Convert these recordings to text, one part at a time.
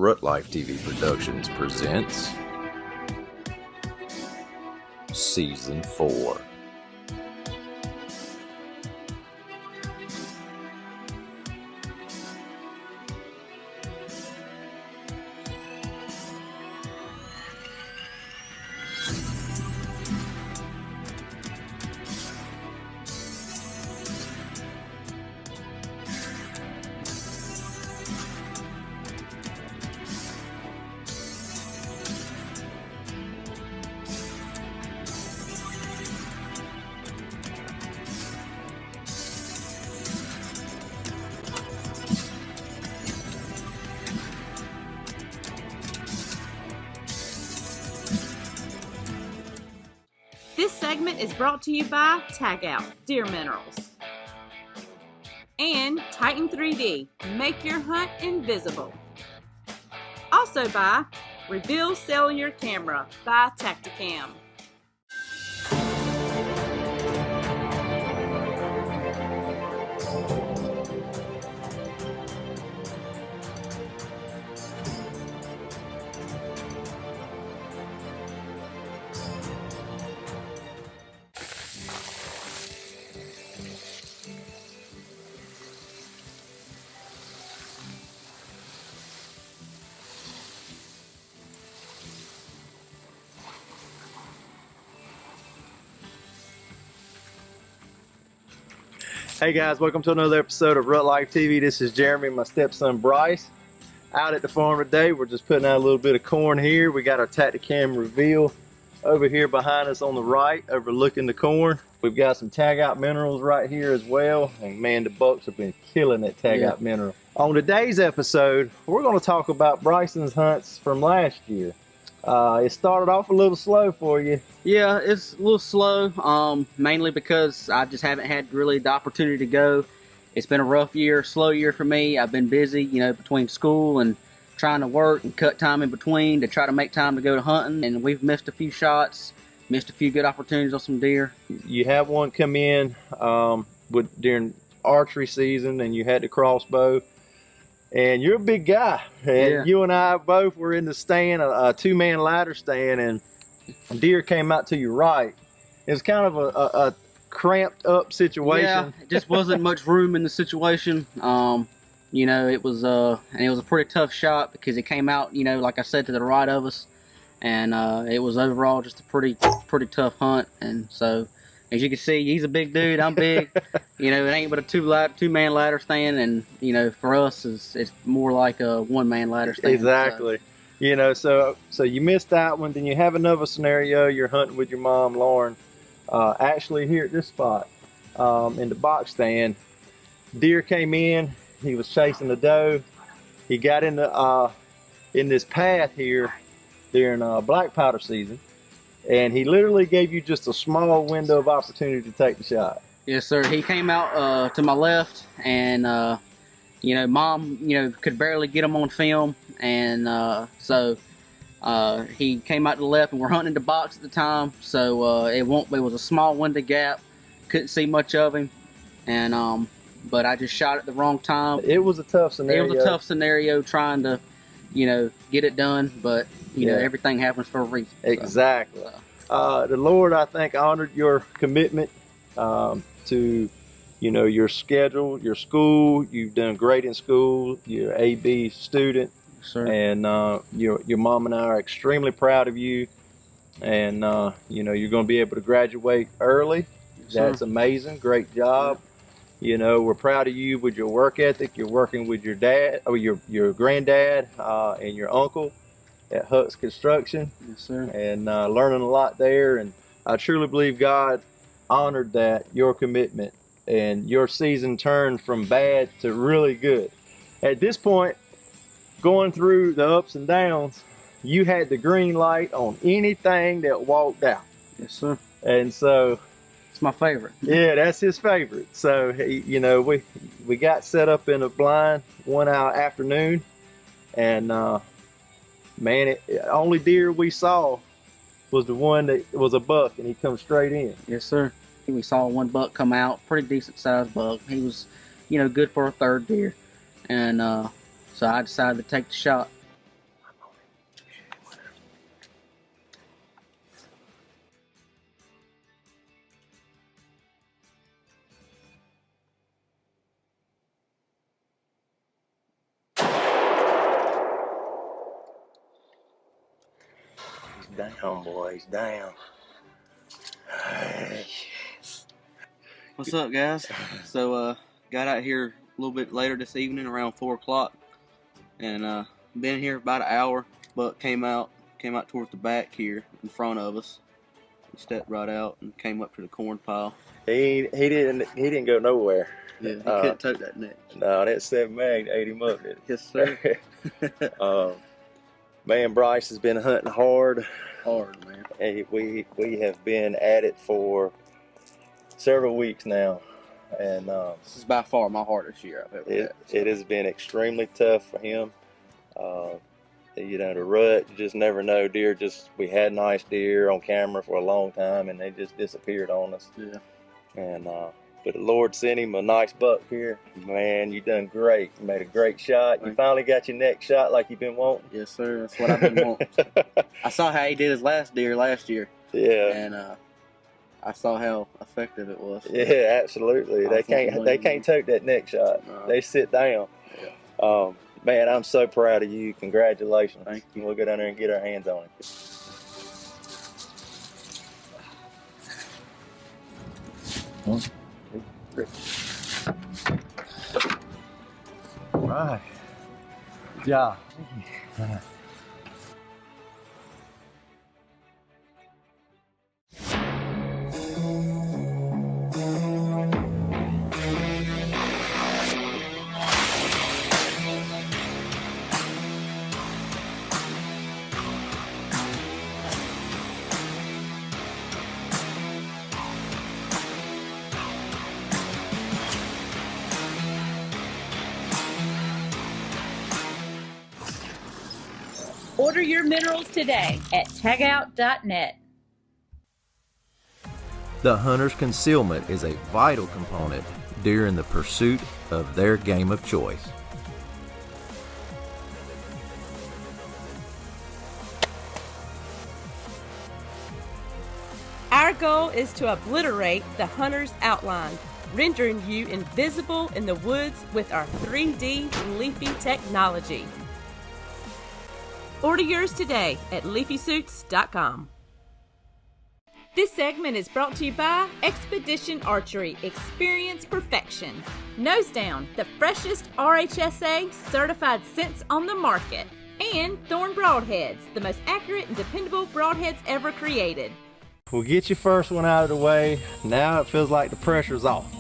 Root Life TV Productions presents Season 4. This segment is brought to you by Tag Out Deer Minerals and Titan 3D, make your hunt invisible. Also by Reveal Cellular Camera by Tacticam. Hey guys, welcome to another episode of Root Life TV. This is Jeremy and my stepson Bryce. Out at the farm today, we're just putting out a little bit of corn here. We got our Tacticam Reveal over here behind us on the right, overlooking the corn. We've got some Tag Out minerals right here as well. And man, the bucks have been killing that Tag Out mineral. On today's episode, we're going to talk about Bryson's hunts from last year. It started off a little slow for you. Yeah, it's a little slow, mainly because I just haven't had really the opportunity to go. It's been a rough year, slow year for me. I've been busy, between school and trying to work and cut time in between to try to make time to go to hunting. And we've missed a few shots, missed a few good opportunities on some deer. You have one come in during archery season, and you had the crossbow. And you're a big guy, and you and I both were in the stand, a two-man ladder stand, and a deer came out to your right. It was kind of a cramped up situation. Yeah, it just wasn't much room in the situation. It was a pretty tough shot because it came out, like I said, to the right of us, and it was overall just a pretty tough hunt. And so, as you can see, he's a big dude. I'm big. It ain't but a two-man ladder stand, and for us, it's more like a one-man ladder stand. Exactly. So you missed that one. Then you have another scenario. You're hunting with your mom, Lauren. Actually, here at this spot, in the box stand, deer came in. He was chasing the doe. He got in this path here during black powder season. And he literally gave you just a small window of opportunity to take the shot. Yes, sir. He came out to my left, and Mom, could barely get him on film, and so he came out to the left, and we're hunting the box at the time, so it was a small window gap. Couldn't see much of him, and but I just shot at the wrong time. It was a tough scenario. It was a tough scenario trying to, get it done, but everything happens for a reason. Exactly. So. The Lord, I think, honored your commitment to, your schedule, your school. You've done great in school. You're an AB student. Sure. And your mom and I are extremely proud of you. And, you're going to be able to graduate early. Sure. That's amazing. Great job. We're proud of you with your work ethic. You're working with your dad, or your granddad and your uncle at Huck's Construction. Yes, sir. And learning a lot there. And I truly believe God honored your commitment, and your season turned from bad to really good. At this point, going through the ups and downs, you had the green light on anything that walked out. Yes, sir. And so it's my favorite. Yeah, that's his favorite. So we got set up in a blind 1 hour afternoon, and man, only deer we saw was the one that was a buck, and he come straight in. Yes, sir. We saw one buck come out, pretty decent sized buck. He was, good for a third deer, and so I decided to take the shot. down, boys, down. Hey. What's up, guys? So, got out here a little bit later this evening, around 4 o'clock, and been here about an hour. But came out towards the back here in front of us. He stepped right out and came up to the corn pile. He didn't go nowhere. Yeah, he couldn't tote that neck. No, that 7 mag ate him up. Yes, sir. Man, Bryce has been hunting hard. Hard, man. And we have been at it for several weeks now, and This is by far my hardest year I've ever had. it has been extremely tough for him. You know, the rut, you just never know. Deer we had nice deer on camera for a long time, and they just disappeared on us. Yeah. And but the Lord sent him a nice buck here. Man, you done great. You made a great shot. You finally got your next shot like you've been wanting. Yes, sir. That's what I've been wanting. I saw how he did his last deer last year. Yeah. And I saw how effective it was. Yeah, absolutely. They can't tote that next shot. No. They sit down. Yeah. Man, I'm so proud of you. Congratulations. Thank you. We'll go down there and get our hands on it. One, two, three. All right. Good job. Order your minerals today at tagout.net. The hunter's concealment is a vital component during the pursuit of their game of choice. Our goal is to obliterate the hunter's outline, rendering you invisible in the woods with our 3D Leafy technology. Order yours today at leafysuits.com. This segment is brought to you by Expedition Archery. Experience perfection. Nose Down, the freshest RHSA certified scents on the market. And Thorn Broadheads, the most accurate and dependable broadheads ever created. We'll get your first one out of the way. Now it feels like the pressure's off.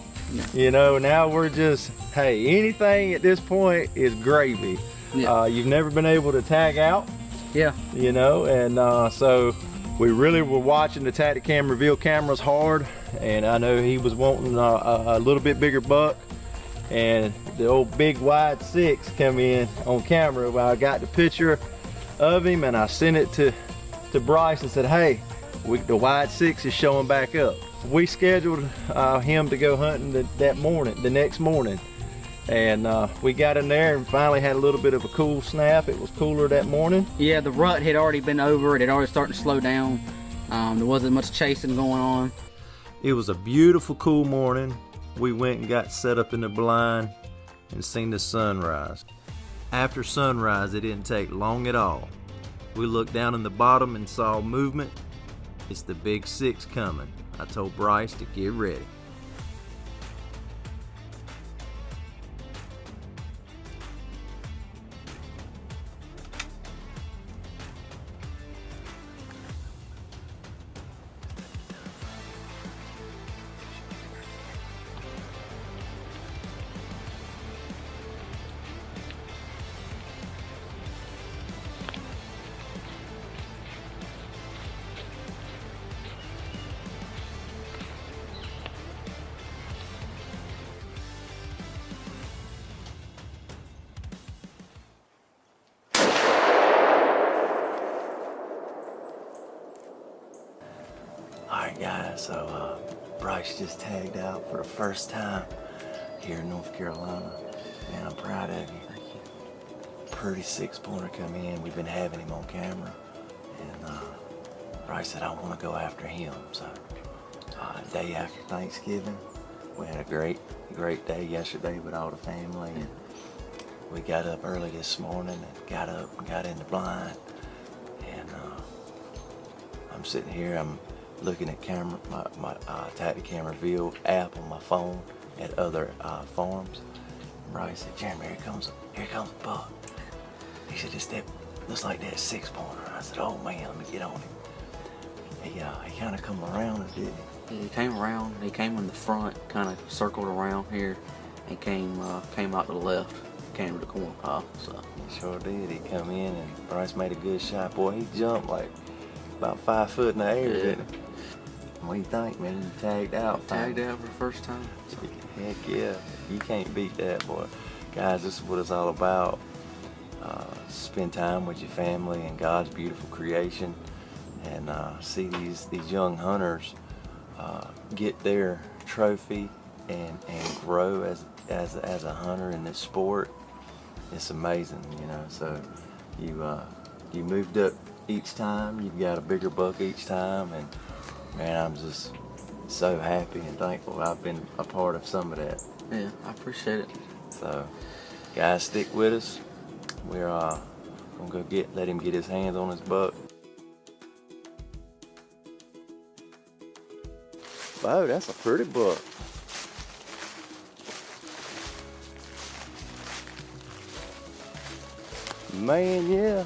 You know, now we're just, hey, anything at this point is gravy. Yeah. You've never been able to tag out. Yeah. You know, and so we really were watching the Tacticam reveal cameras hard, and I know he was wanting a little bit bigger buck, and the old big wide 6 come in on camera. Well, I got the picture of him and I sent it to Bryce and said, hey, the wide 6 is showing back up. We scheduled him to go hunting the next morning. And we got in there and finally had a little bit of a cool snap. It was cooler that morning. Yeah, the rut had already been over. It had already started to slow down. There wasn't much chasing going on. It was a beautiful, cool morning. We went and got set up in the blind and seen the sunrise. After sunrise, it didn't take long at all. We looked down in the bottom and saw movement. It's the big 6 coming. I told Bryce to get ready. Alright guys, so Bryce just tagged out for the first time here in North Carolina. Man, I'm proud of you. Thank you. Pretty 6-pointer come in. We've been having him on camera. And Bryce said, I want to go after him. So day after Thanksgiving, we had a great day yesterday with all the family. And we got up early this morning and got up and got in the blind. And I'm sitting here, I'm looking at my Tacticam Reveal app on my phone at other farms. Bryce said, Jeremy, here comes a buck. He said, that looks like that 6-pointer. I said, oh man, let me get on him. He kind of come around us, didn't he? Yeah, he came around. He came in the front, kind of circled around here, and came out to the left. Came to the corn pile. So he sure did. He come in and Bryce made a good shot. Boy, he jumped like about 5 foot in the air, didn't he? What do you think, man? You tagged out. Tagged out for the first time. So. Heck yeah. You can't beat that, boy. Guys, this is what it's all about. Spend time with your family and God's beautiful creation, and see these young hunters get their trophy and grow as a hunter in this sport. It's amazing, you know. So you moved up each time. You've got a bigger buck each time, and man, I'm just so happy and thankful I've been a part of some of that. Yeah, I appreciate it. So, guys, stick with us. We're gonna go let him get his hands on his buck. Wow, that's a pretty buck. Man, yeah.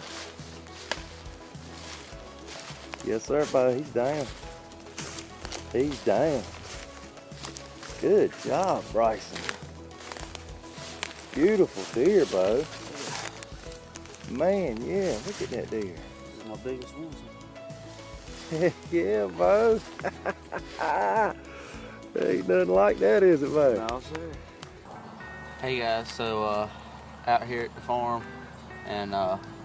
Yes, sir, buddy. He's down. He's down. Good job, Bryson. Beautiful deer, Bo. Man, yeah, look at that deer. This is my biggest one. Heck yeah, Bo. Ain't nothing like that, is it, Bo? No, sir. Hey guys, so out here at the farm, and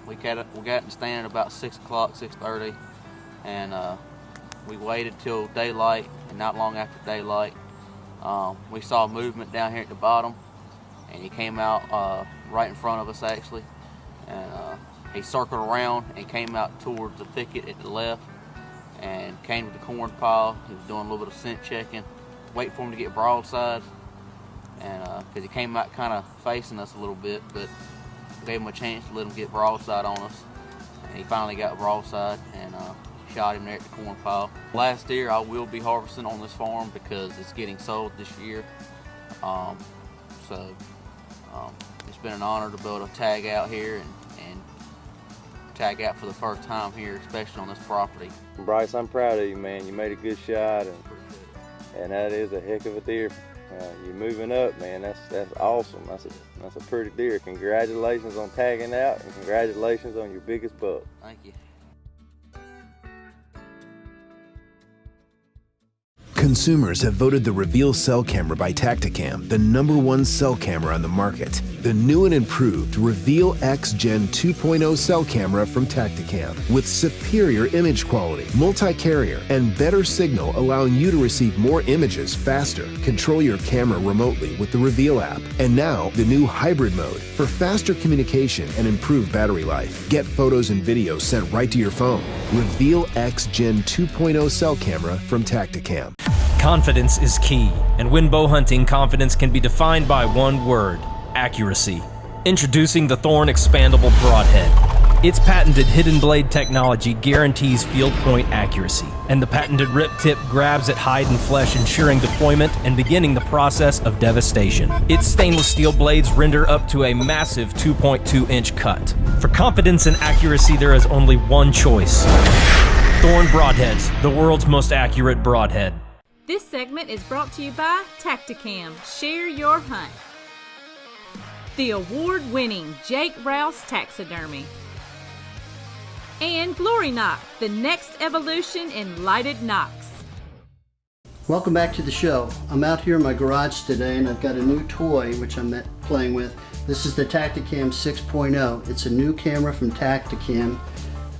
we got in stand at about 6 o'clock, 6:30, and we waited till daylight, and not long after daylight, we saw movement down here at the bottom, and he came out right in front of us actually, and he circled around and came out towards the thicket at the left, and came to the corn pile. He was doing a little bit of scent checking, waiting for him to get broadside, and because he came out kind of facing us a little bit, but gave him a chance to let him get broadside on us, and he finally got broadside and shot him there at the corn pile. Last deer I will be harvesting on this farm because it's getting sold this year, so it's been an honor to be able to tag out here and tag out for the first time here, especially on this property. Bryce, I'm proud of you, man. You made a good shot, and that is a heck of a deer. You're moving up, man. That's awesome. That's a pretty deer. Congratulations on tagging out, and congratulations on your biggest buck. Thank you. Consumers have voted the Reveal cell camera by Tacticam the #1 cell camera on the market. The new and improved Reveal X Gen 2.0 cell camera from Tacticam with superior image quality, multi-carrier, and better signal, allowing you to receive more images faster. Control your camera remotely with the Reveal app. And now, the new hybrid mode for faster communication and improved battery life. Get photos and videos sent right to your phone. Reveal X Gen 2.0 cell camera from Tacticam. Confidence is key, and when bow hunting, confidence can be defined by one word: accuracy. Introducing the Thorn Expandable Broadhead. Its patented hidden blade technology guarantees field point accuracy, and the patented rip tip grabs at hide and flesh, ensuring deployment and beginning the process of devastation. Its stainless steel blades render up to a massive 2.2-inch cut. For confidence and accuracy, there is only one choice: Thorn Broadheads, the world's most accurate broadhead. This segment is brought to you by Tacticam. Share your hunt. The award-winning Jake Rouse Taxidermy. And Glory Knock, the next evolution in lighted knocks. Welcome back to the show. I'm out here in my garage today and I've got a new toy which I'm playing with. This is the Tacticam 6.0. It's a new camera from Tacticam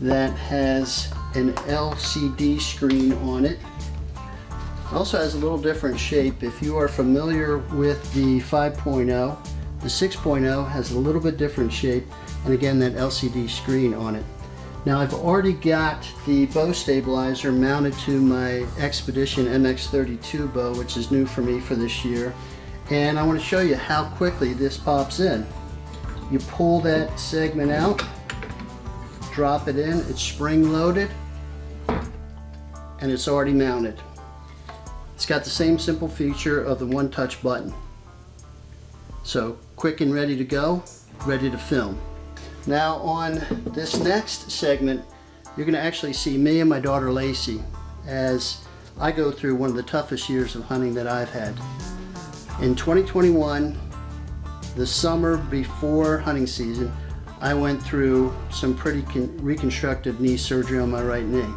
that has an LCD screen on it. Also has a little different shape. If you are familiar with the 5.0, the 6.0 has a little bit different shape, and again that LCD screen on it. Now I've already got the bow stabilizer mounted to my Expedition MX32 bow, which is new for me for this year, and I want to show you how quickly this pops in. You pull that segment out, drop it in, it's spring loaded, and it's already mounted. It's got the same simple feature of the one-touch button. So quick and ready to go, ready to film. Now on this next segment, you're going to actually see me and my daughter Laci as I go through one of the toughest years of hunting that I've had. In 2021, the summer before hunting season, I went through some pretty reconstructive knee surgery on my right knee.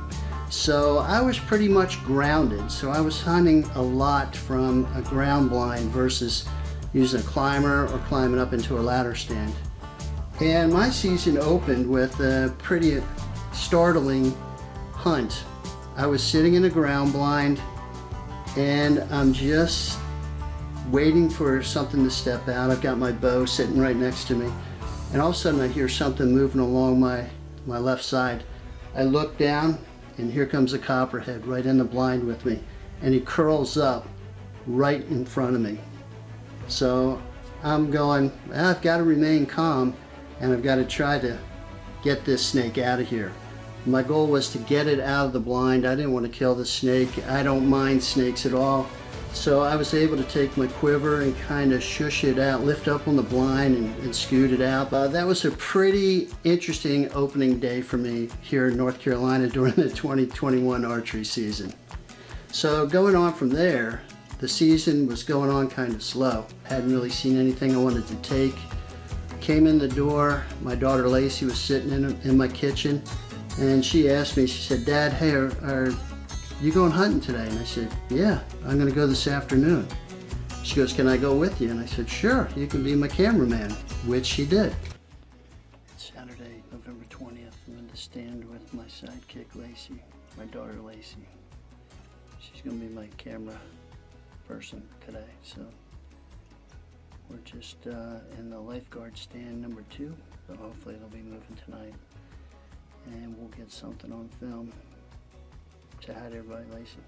So I was pretty much grounded. So I was hunting a lot from a ground blind versus using a climber or climbing up into a ladder stand. And my season opened with a pretty startling hunt. I was sitting in a ground blind and I'm just waiting for something to step out. I've got my bow sitting right next to me, and all of a sudden I hear something moving along my left side. I look down and here comes a copperhead right in the blind with me, and he curls up right in front of me. So I'm going, I've got to remain calm and I've got to try to get this snake out of here. My goal was to get it out of the blind. I didn't want to kill the snake. I don't mind snakes at all. So I was able to take my quiver and kind of shush it out, lift up on the blind and scoot it out. That was a pretty interesting opening day for me here in North Carolina during the 2021 archery season. So going on from there, the season was going on kind of slow. Hadn't really seen anything I wanted to take. Came in the door, my daughter Laci was sitting in my kitchen, and she asked me, she said, "Dad, hey, are you going hunting today?" And I said, "Yeah, I'm going to go this afternoon." She goes, "Can I go with you?" And I said, "Sure, you can be my cameraman," which she did. It's Saturday, November 20th. I'm in the stand with my sidekick, Laci, my daughter, Laci. She's going to be my camera person today. So we're just in the lifeguard stand number 2. So hopefully they'll be moving tonight. And we'll get something on film. Say hi to everybody, Laci.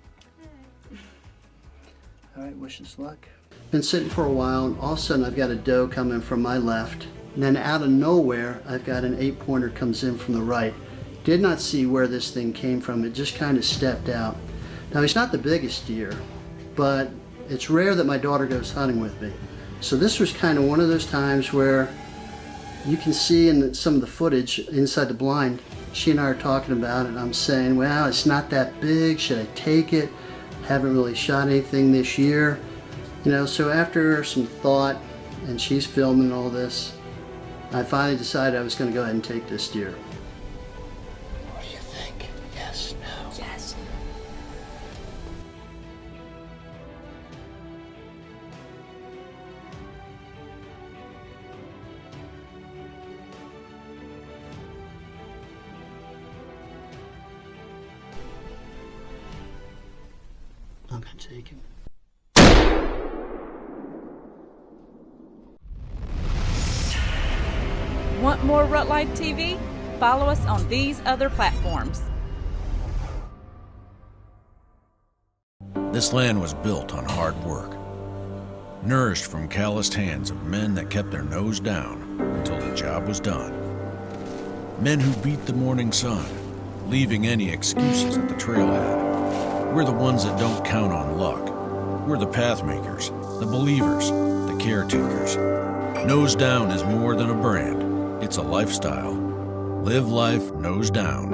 All right, wish us luck. Been sitting for a while, and all of a sudden I've got a doe coming from my left. And then out of nowhere, I've got an 8-pointer comes in from the right. Did not see where this thing came from. It just kind of stepped out. Now, he's not the biggest deer, but it's rare that my daughter goes hunting with me. So this was kind of one of those times where you can see in some of the footage inside the blind, she and I are talking about it, and I'm saying, well, it's not that big, should I take it? Haven't really shot anything this year. You know, so after some thought, and she's filming all this, I finally decided I was going to go ahead and take this deer. What do you think? Yes, no? Yes. I'm going to take him. Want more Rut Life TV? Follow us on these other platforms. This land was built on hard work, nourished from calloused hands of men that kept their nose down until the job was done. Men who beat the morning sun, leaving any excuses at the trailhead. We're the ones that don't count on luck. We're the path makers, the believers, the caretakers. Nose down is more than a brand. It's a lifestyle. Live life nose down.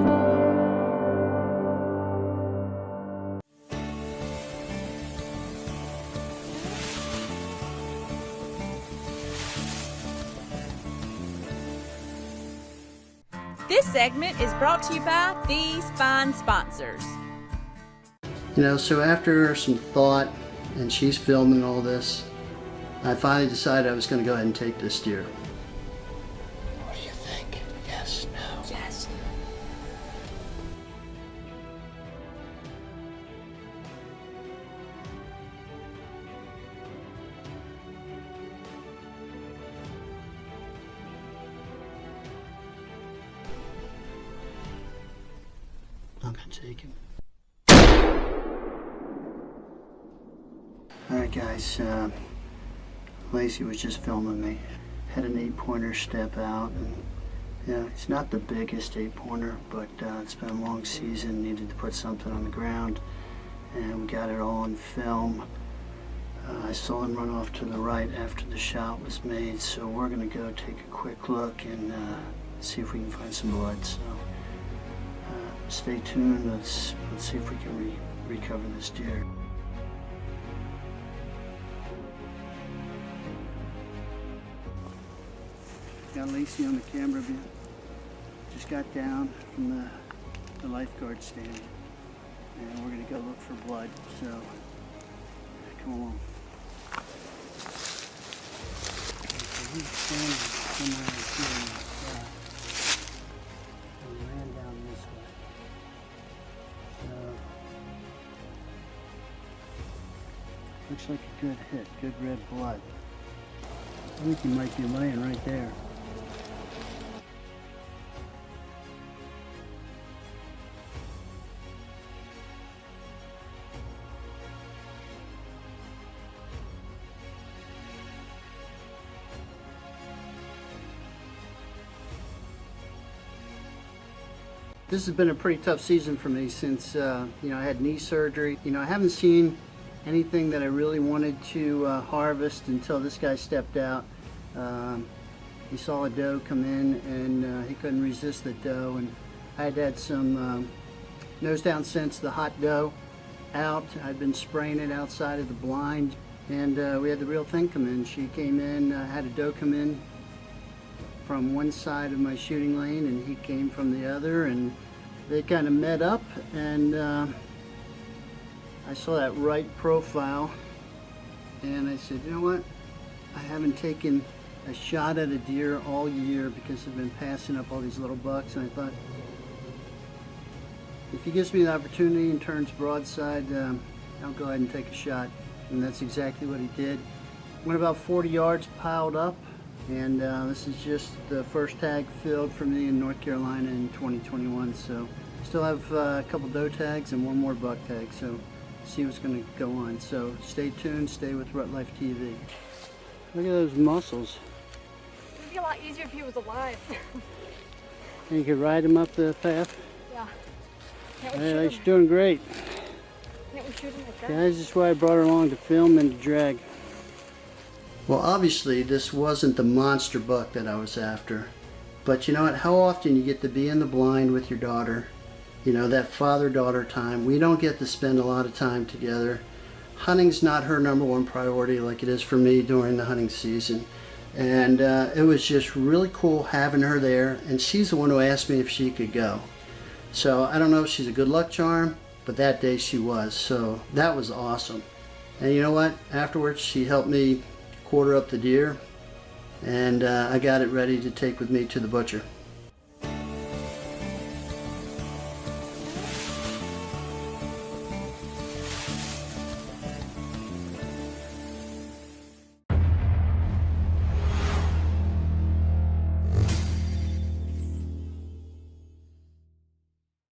This segment is brought to you by these fine sponsors. You know, so after some thought, and she's filming all this, I finally decided I was going to go ahead and take this deer. What do you think? Yes, no? Yes. I'm going to take him. Alright guys, Laci was just filming me. Had an 8-pointer step out, and Yeah, he's not the biggest 8-pointer, but it's been a long season, needed to put something on the ground, and we got it all on film. I saw him run off to the right after the shot was made, so we're going to go take a quick look and see if we can find some blood. So stay tuned. Let's see if we can recover this deer. Got Laci on the camera view. Just got down from the lifeguard stand, and we're going to go look for blood. So come along. He's standing somewhere here, and ran down this way. Looks like a good hit, good red blood. I think he might be laying right there. This has been a pretty tough season for me since I had knee surgery. I haven't seen anything that I really wanted to harvest until this guy stepped out. He saw a doe come in, and he couldn't resist the doe, and I had some nose down scents, the hot doe out. I'd been spraying it outside of the blind, and we had the real thing come in. She came in, had a doe come in from one side of my shooting lane, and he came from the other, and they kind of met up, and I saw that right profile, and I said, you know what, I haven't taken a shot at a deer all year because I've been passing up all these little bucks, and I thought, if he gives me the opportunity and turns broadside, I'll go ahead and take a shot, and that's exactly what he did. Went about 40 yards, piled up, and this is just the first tag filled for me in North Carolina in 2021. So still have a couple doe tags and one more buck tag, so see what's going to go on. So stay tuned, stay with Rut Life TV. Look at those muscles. It would be a lot easier if he was alive. And you could ride him up the path. Yeah. Hey, she's doing great. Can't we shoot him like that? Guys, this is why I brought her along, to film and to drag. Well, obviously this wasn't the monster buck that I was after, but you know what, how often you get to be in the blind with your daughter, that father-daughter time. We don't get to spend a lot of time together. Hunting's not her #1 priority like it is for me during the hunting season, and it was just really cool having her there, and she's the one who asked me if she could go. So I don't know if she's a good luck charm, but that day she was, so that was awesome. And you know what, afterwards she helped me quarter up the deer, and I got it ready to take with me to the butcher.